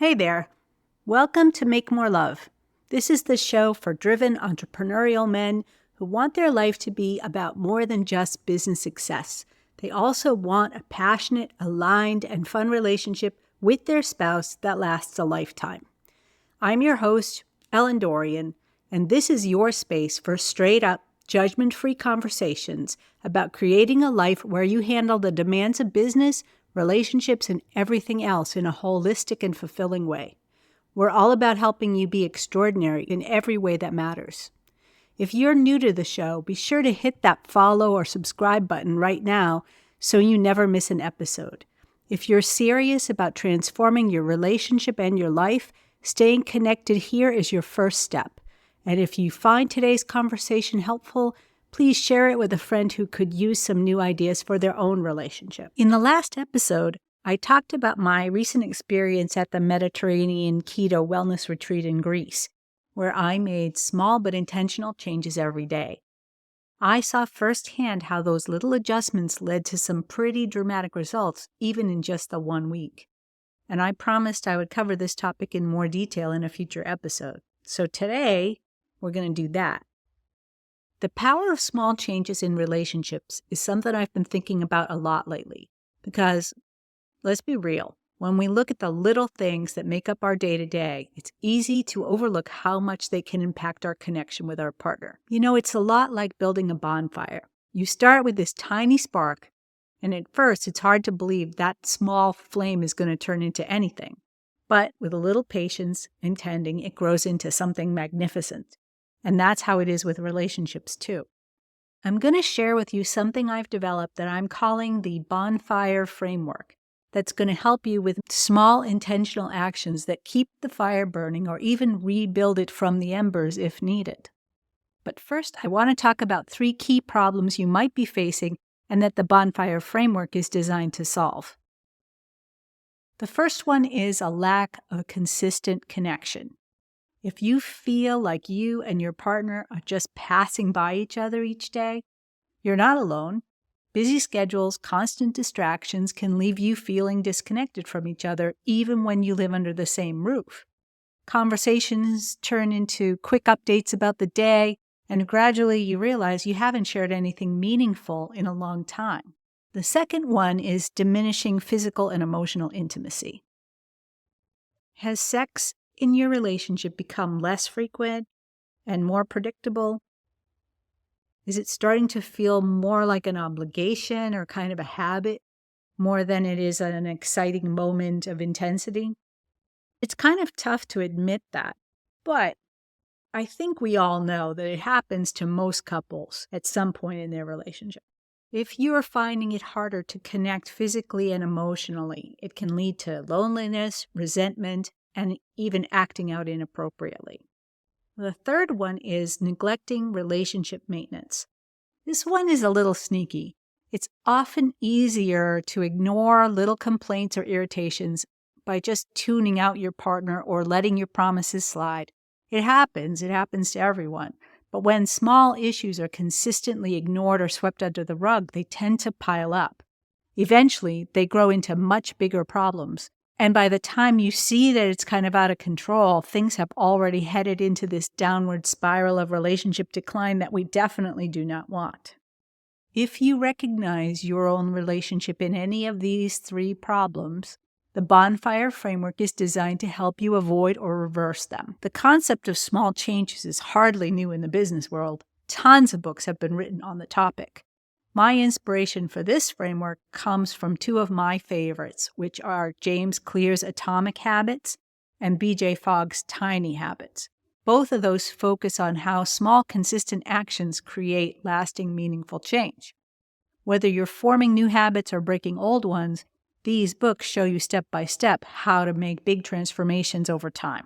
Hey there. Welcome to Make More Love. This is the show for driven entrepreneurial men who want their life to be about more than just business success. They also want a passionate, aligned, and fun relationship with their spouse that lasts a lifetime. I'm your host, Ellen Dorian, and this is your space for straight-up, judgment-free conversations about creating a life where you handle the demands of business, relationships, and everything else in a holistic and fulfilling way. We're all about helping you be extraordinary in every way that matters. If you're new to the show, be sure to hit that follow or subscribe button right now so you never miss an episode. If you're serious about transforming your relationship and your life, staying connected here is your first step. And if you find today's conversation helpful, please share it with a friend who could use some new ideas for their own relationship. In the last episode, I talked about my recent experience at the Mediterranean Keto Wellness Retreat in Greece, where I made small but intentional changes every day. I saw firsthand how those little adjustments led to some pretty dramatic results, even in just the 1 week. And I promised I would cover this topic in more detail in a future episode. So today, we're going to do that. The power of small changes in relationships is something I've been thinking about a lot lately. Because, let's be real, when we look at the little things that make up our day-to-day, it's easy to overlook how much they can impact our connection with our partner. You know, it's a lot like building a bonfire. You start with this tiny spark, and at first it's hard to believe that small flame is going to turn into anything. But with a little patience and tending, it grows into something magnificent. And that's how it is with relationships too. I'm going to share with you something I've developed that I'm calling the Bonfire Framework that's going to help you with small intentional actions that keep the fire burning or even rebuild it from the embers if needed. But first, I want to talk about 3 key problems you might be facing and that the Bonfire Framework is designed to solve. The first one is a lack of consistent connection. If you feel like you and your partner are just passing by each other each day, you're not alone. Busy schedules, constant distractions can leave you feeling disconnected from each other even when you live under the same roof. Conversations turn into quick updates about the day, and gradually you realize you haven't shared anything meaningful in a long time. The second one is diminishing physical and emotional intimacy. Has sex in your relationship become less frequent and more predictable? Is it starting to feel more like an obligation or kind of a habit more than it is an exciting moment of intensity? It's kind of tough to admit that, but I think we all know that it happens to most couples at some point in their relationship. If you are finding it harder to connect physically and emotionally, it can lead to loneliness, resentment, and even acting out inappropriately. The third one is neglecting relationship maintenance. This one is a little sneaky. It's often easier to ignore little complaints or irritations by just tuning out your partner or letting your promises slide. It happens to everyone. But when small issues are consistently ignored or swept under the rug, they tend to pile up. Eventually, they grow into much bigger problems. And by the time you see that it's kind of out of control, things have already headed into this downward spiral of relationship decline that we definitely do not want. If you recognize your own relationship in any of these 3 problems, the Bonfire Framework is designed to help you avoid or reverse them. The concept of small changes is hardly new in the business world. Tons of books have been written on the topic. My inspiration for this framework comes from 2 of my favorites, which are James Clear's Atomic Habits and B.J. Fogg's Tiny Habits. Both of those focus on how small, consistent actions create lasting, meaningful change. Whether you're forming new habits or breaking old ones, these books show you step by step how to make big transformations over time.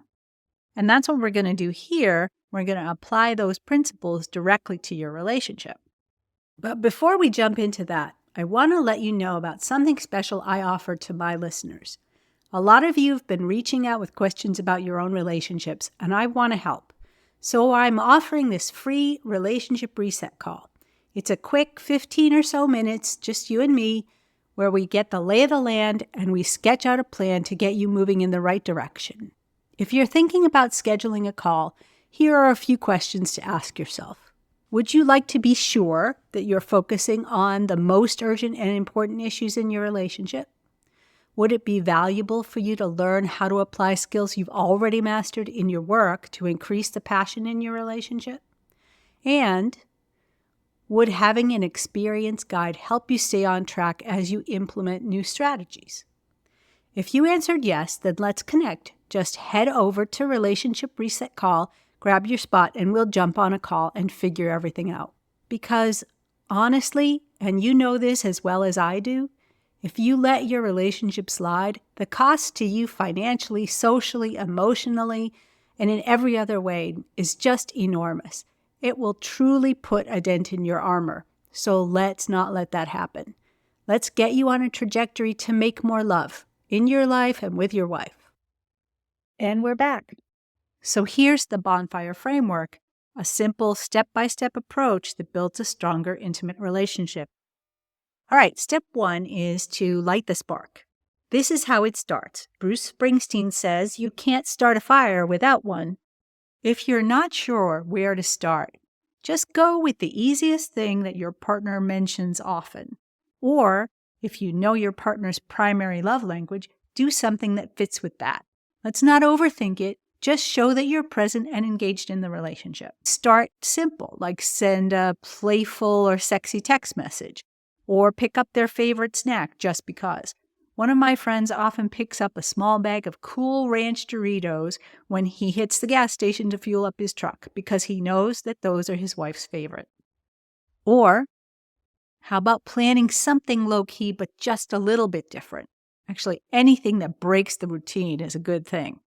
And that's what we're going to do here. We're going to apply those principles directly to your relationship. But before we jump into that, I want to let you know about something special I offer to my listeners. A lot of you have been reaching out with questions about your own relationships, and I want to help. So I'm offering this free relationship reset call. It's a quick 15 or so minutes, just you and me, where we get the lay of the land and we sketch out a plan to get you moving in the right direction. If you're thinking about scheduling a call, here are a few questions to ask yourself. Would you like to be sure that you're focusing on the most urgent and important issues in your relationship? Would it be valuable for you to learn how to apply skills you've already mastered in your work to increase the passion in your relationship? And would having an experience guide help you stay on track as you implement new strategies? If you answered yes, then let's connect. Just head over to Relationship Reset Call, grab your spot, and we'll jump on a call and figure everything out. Because honestly, and you know this as well as I do, if you let your relationship slide, the cost to you financially, socially, emotionally, and in every other way is just enormous. It will truly put a dent in your armor. So let's not let that happen. Let's get you on a trajectory to make more love in your life and with your wife. And we're back. So here's the Bonfire Framework, a simple step-by-step approach that builds a stronger, intimate relationship. All right, step 1 is to light the spark. This is how it starts. Bruce Springsteen says you can't start a fire without one. If you're not sure where to start, just go with the easiest thing that your partner mentions often. Or, if you know your partner's primary love language, do something that fits with that. Let's not overthink it. Just show that you're present and engaged in the relationship. Start simple, like send a playful or sexy text message, or pick up their favorite snack just because. One of my friends often picks up a small bag of Cool Ranch Doritos when he hits the gas station to fuel up his truck because he knows that those are his wife's favorite. Or, how about planning something low-key but just a little bit different? Actually, anything that breaks the routine is a good thing.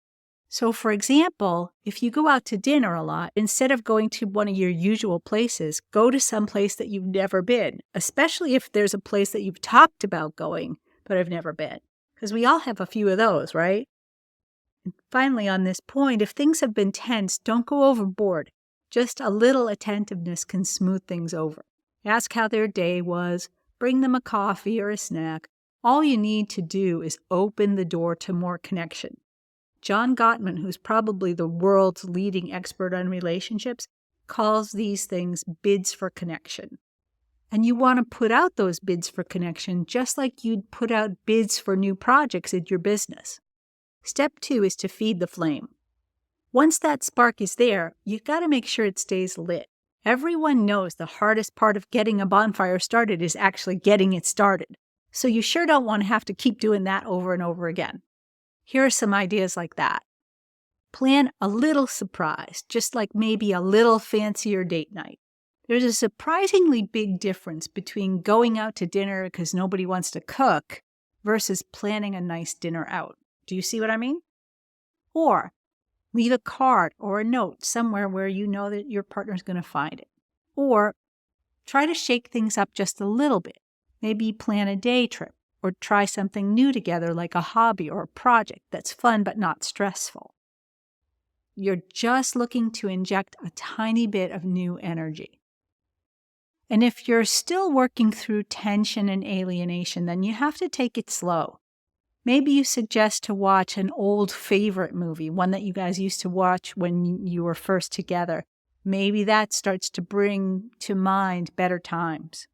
So, for example, if you go out to dinner a lot, instead of going to one of your usual places, go to some place that you've never been, especially if there's a place that you've talked about going but have never been, because we all have a few of those, right? And finally, on this point, if things have been tense, don't go overboard. Just a little attentiveness can smooth things over. Ask how their day was, bring them a coffee or a snack. All you need to do is open the door to more connection. John Gottman, who's probably the world's leading expert on relationships, calls these things bids for connection. And you want to put out those bids for connection just like you'd put out bids for new projects in your business. Step 2 is to feed the flame. Once that spark is there, you've got to make sure it stays lit. Everyone knows the hardest part of getting a bonfire started is actually getting it started. So you sure don't want to have to keep doing that over and over again. Here are some ideas like that. Plan a little surprise, just like maybe a little fancier date night. There's a surprisingly big difference between going out to dinner because nobody wants to cook versus planning a nice dinner out. Do you see what I mean? Or leave a card or a note somewhere where you know that your partner's going to find it. Or try to shake things up just a little bit. Maybe plan a day trip or try something new together like a hobby or a project that's fun but not stressful. You're just looking to inject a tiny bit of new energy. And if you're still working through tension and alienation, then you have to take it slow. Maybe you suggest to watch an old favorite movie, one that you guys used to watch when you were first together. Maybe that starts to bring to mind better times.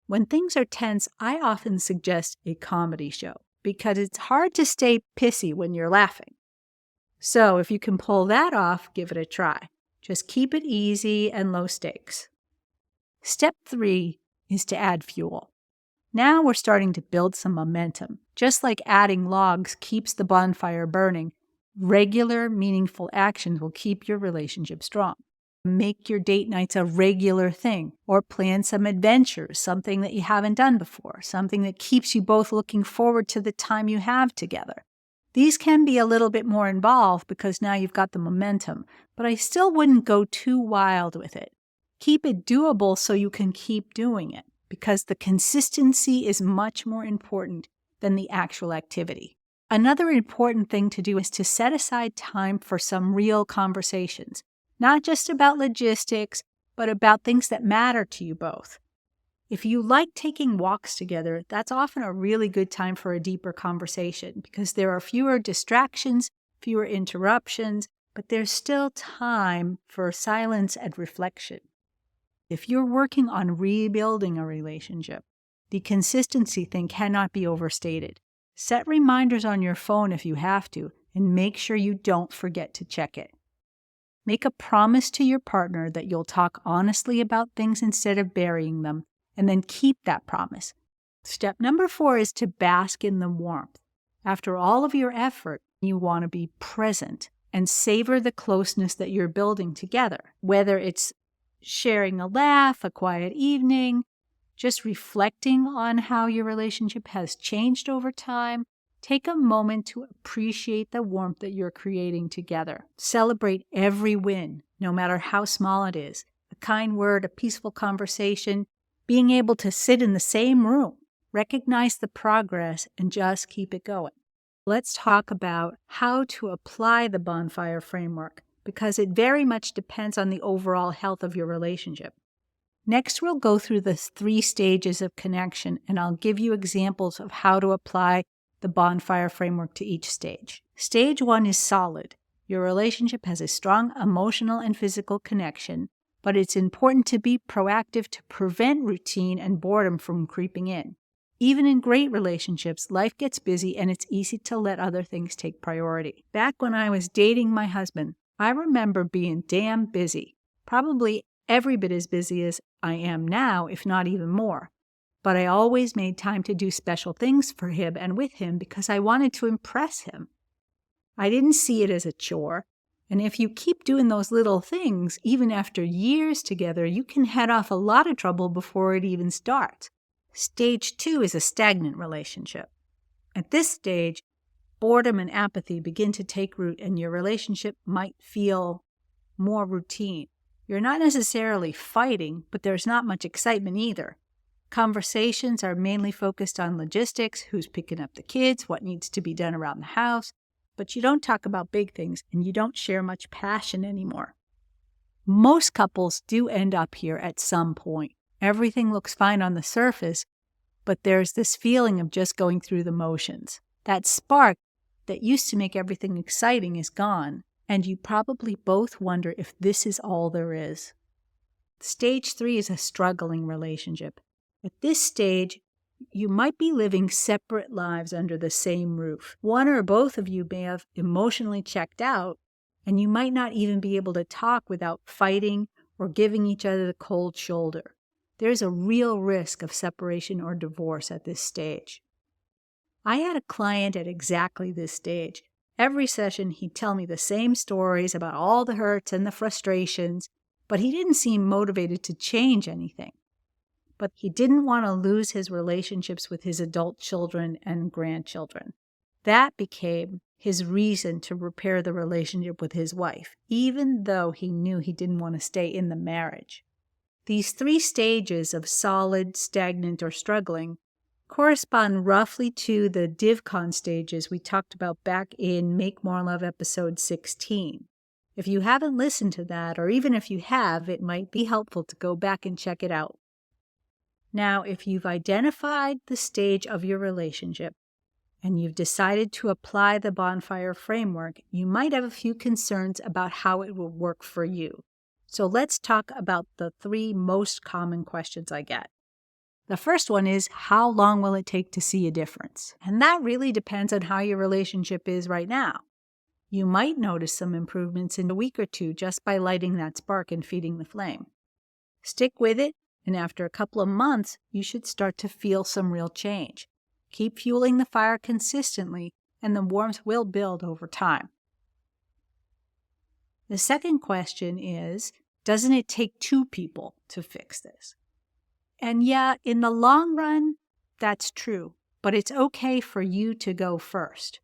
When things are tense, I often suggest a comedy show because it's hard to stay pissy when you're laughing. So if you can pull that off, give it a try. Just keep it easy and low stakes. Step 3 is to add fuel. Now we're starting to build some momentum. Just like adding logs keeps the bonfire burning, regular, meaningful actions will keep your relationship strong. Make your date nights a regular thing, or plan some adventures, something that you haven't done before, something that keeps you both looking forward to the time you have together. These can be a little bit more involved because now you've got the momentum, but I still wouldn't go too wild with it. Keep it doable so you can keep doing it, because the consistency is much more important than the actual activity. Another important thing to do is to set aside time for some real conversations. Not just about logistics, but about things that matter to you both. If you like taking walks together, that's often a really good time for a deeper conversation because there are fewer distractions, fewer interruptions, but there's still time for silence and reflection. If you're working on rebuilding a relationship, the consistency thing cannot be overstated. Set reminders on your phone if you have to, and make sure you don't forget to check it. Make a promise to your partner that you'll talk honestly about things instead of burying them, and then keep that promise. Step number 4 is to bask in the warmth. After all of your effort, you want to be present and savor the closeness that you're building together, whether it's sharing a laugh, a quiet evening, just reflecting on how your relationship has changed over time. Take a moment to appreciate the warmth that you're creating together. Celebrate every win, no matter how small it is. A kind word, a peaceful conversation, being able to sit in the same room, recognize the progress, and just keep it going. Let's talk about how to apply the Bonfire Framework, because it very much depends on the overall health of your relationship. Next, we'll go through the 3 stages of connection, and I'll give you examples of how to apply the Bonfire Framework to each stage. Stage 1 is solid. Your relationship has a strong emotional and physical connection, but it's important to be proactive to prevent routine and boredom from creeping in. Even in great relationships, life gets busy and it's easy to let other things take priority. Back when I was dating my husband, I remember being damn busy, probably every bit as busy as I am now, if not even more. But I always made time to do special things for him and with him because I wanted to impress him. I didn't see it as a chore. And if you keep doing those little things, even after years together, you can head off a lot of trouble before it even starts. Stage 2 is a stagnant relationship. At this stage, boredom and apathy begin to take root and your relationship might feel more routine. You're not necessarily fighting, but there's not much excitement either. Conversations are mainly focused on logistics, who's picking up the kids, what needs to be done around the house, but you don't talk about big things and you don't share much passion anymore. Most couples do end up here at some point. Everything looks fine on the surface, but there's this feeling of just going through the motions. That spark that used to make everything exciting is gone, and you probably both wonder if this is all there is. Stage 3 is a struggling relationship. At this stage, you might be living separate lives under the same roof. One or both of you may have emotionally checked out, and you might not even be able to talk without fighting or giving each other the cold shoulder. There's a real risk of separation or divorce at this stage. I had a client at exactly this stage. Every session, he'd tell me the same stories about all the hurts and the frustrations, but he didn't seem motivated to change anything. But he didn't want to lose his relationships with his adult children and grandchildren. That became his reason to repair the relationship with his wife, even though he knew he didn't want to stay in the marriage. These 3 stages of solid, stagnant, or struggling correspond roughly to the DivCon stages we talked about back in Make More Love episode 16. If you haven't listened to that, or even if you have, it might be helpful to go back and check it out. Now, if you've identified the stage of your relationship and you've decided to apply the Bonfire Framework, you might have a few concerns about how it will work for you. So let's talk about the 3 most common questions I get. The first one is, how long will it take to see a difference? And that really depends on how your relationship is right now. You might notice some improvements in a week or 2 just by lighting that spark and feeding the flame. Stick with it, and after a couple of months, you should start to feel some real change. Keep fueling the fire consistently, and the warmth will build over time. The second question is, doesn't it take 2 people to fix this? And yeah, in the long run, that's true, but it's okay for you to go first.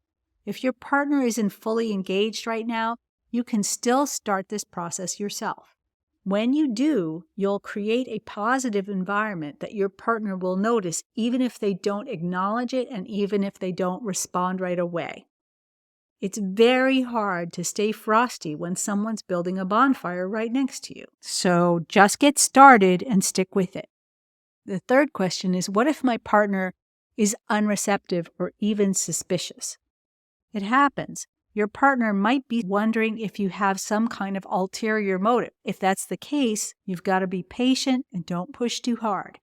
If your partner isn't fully engaged right now, you can still start this process yourself. When you do, you'll create a positive environment that your partner will notice even if they don't acknowledge it and even if they don't respond right away. It's very hard to stay frosty when someone's building a bonfire right next to you. So just get started and stick with it. The third question is, what if my partner is unreceptive or even suspicious? It happens. Your partner might be wondering if you have some kind of ulterior motive. If that's the case, you've got to be patient and don't push too hard.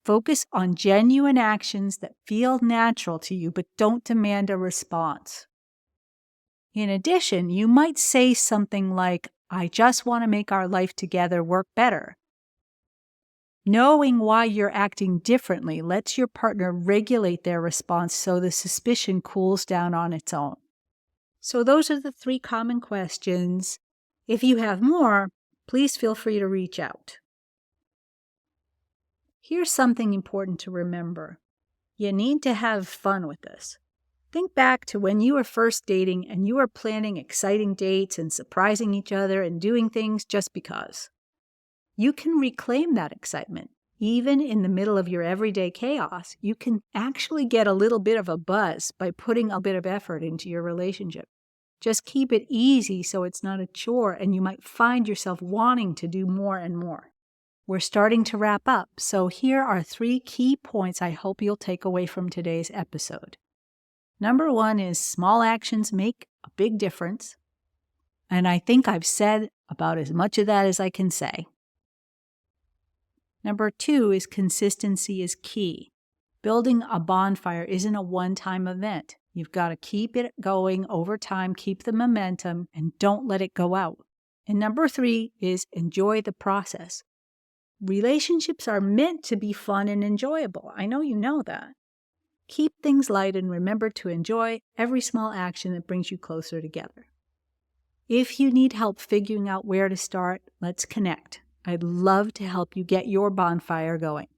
Focus on genuine actions that feel natural to you but don't demand a response. In addition, you might say something like, I just want to make our life together work better. Knowing why you're acting differently lets your partner regulate their response so the suspicion cools down on its own. So those are the 3 common questions. If you have more, please feel free to reach out. Here's something important to remember. You need to have fun with this. Think back to when you were first dating and you were planning exciting dates and surprising each other and doing things just because. You can reclaim that excitement. Even in the middle of your everyday chaos, you can actually get a little bit of a buzz by putting a bit of effort into your relationship. Just keep it easy so it's not a chore and you might find yourself wanting to do more and more. We're starting to wrap up, so here are 3 key points I hope you'll take away from today's episode. Number 1 is small actions make a big difference. And I think I've said about as much of that as I can say. Number 2 is consistency is key. Building a bonfire isn't a one-time event. You've got to keep it going over time, keep the momentum, and don't let it go out. And number 3 is enjoy the process. Relationships are meant to be fun and enjoyable. I know you know that. Keep things light and remember to enjoy every small action that brings you closer together. If you need help figuring out where to start, let's connect. I'd love to help you get your bonfire going.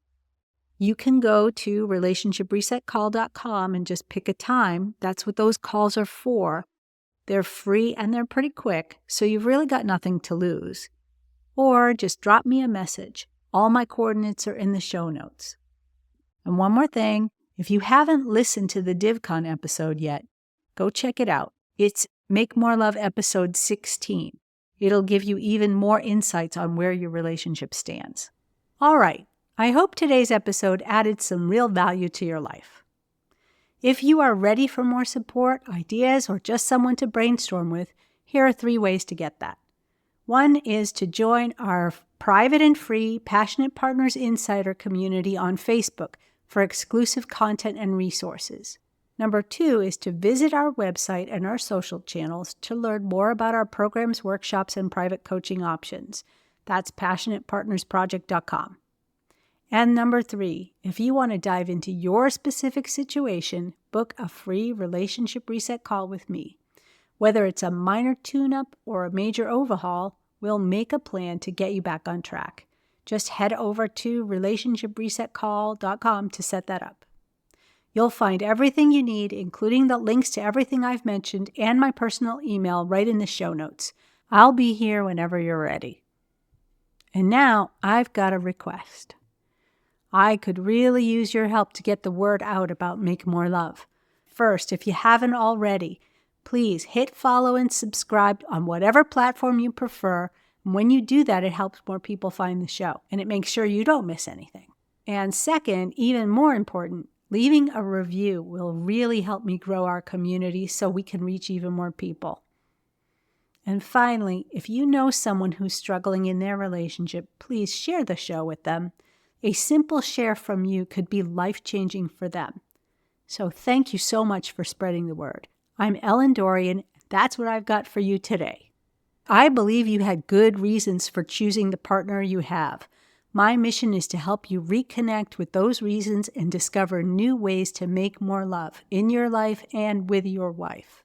You can go to relationshipresetcall.com and just pick a time. That's what those calls are for. They're free and they're pretty quick, so you've really got nothing to lose. Or just drop me a message. All my coordinates are in the show notes. And one more thing, if you haven't listened to the DivCon episode yet, go check it out. It's Make More Love episode 16. It'll give you even more insights on where your relationship stands. All right, I hope today's episode added some real value to your life. If you are ready for more support, ideas, or just someone to brainstorm with, here are 3 ways to get that. 1 is to join our private and free Passionate Partners Insider community on Facebook for exclusive content and resources. Number 2 is to visit our website and our social channels to learn more about our programs, workshops, and private coaching options. That's passionatepartnersproject.com. And number 3, if you want to dive into your specific situation, book a free relationship reset call with me. Whether it's a minor tune-up or a major overhaul, we'll make a plan to get you back on track. Just head over to relationshipresetcall.com to set that up. You'll find everything you need, including the links to everything I've mentioned and my personal email right in the show notes. I'll be here whenever you're ready. And now I've got a request. I could really use your help to get the word out about Make More Love. First, if you haven't already, please hit follow and subscribe on whatever platform you prefer. And when you do that, it helps more people find the show, and it makes sure you don't miss anything. And second, even more important, leaving a review will really help me grow our community so we can reach even more people. And finally, if you know someone who's struggling in their relationship, please share the show with them. A simple share from you could be life-changing for them. So thank you so much for spreading the word. I'm Ellen Dorian. That's what I've got for you today. I believe you had good reasons for choosing the partner you have. My mission is to help you reconnect with those reasons and discover new ways to make more love in your life and with your wife.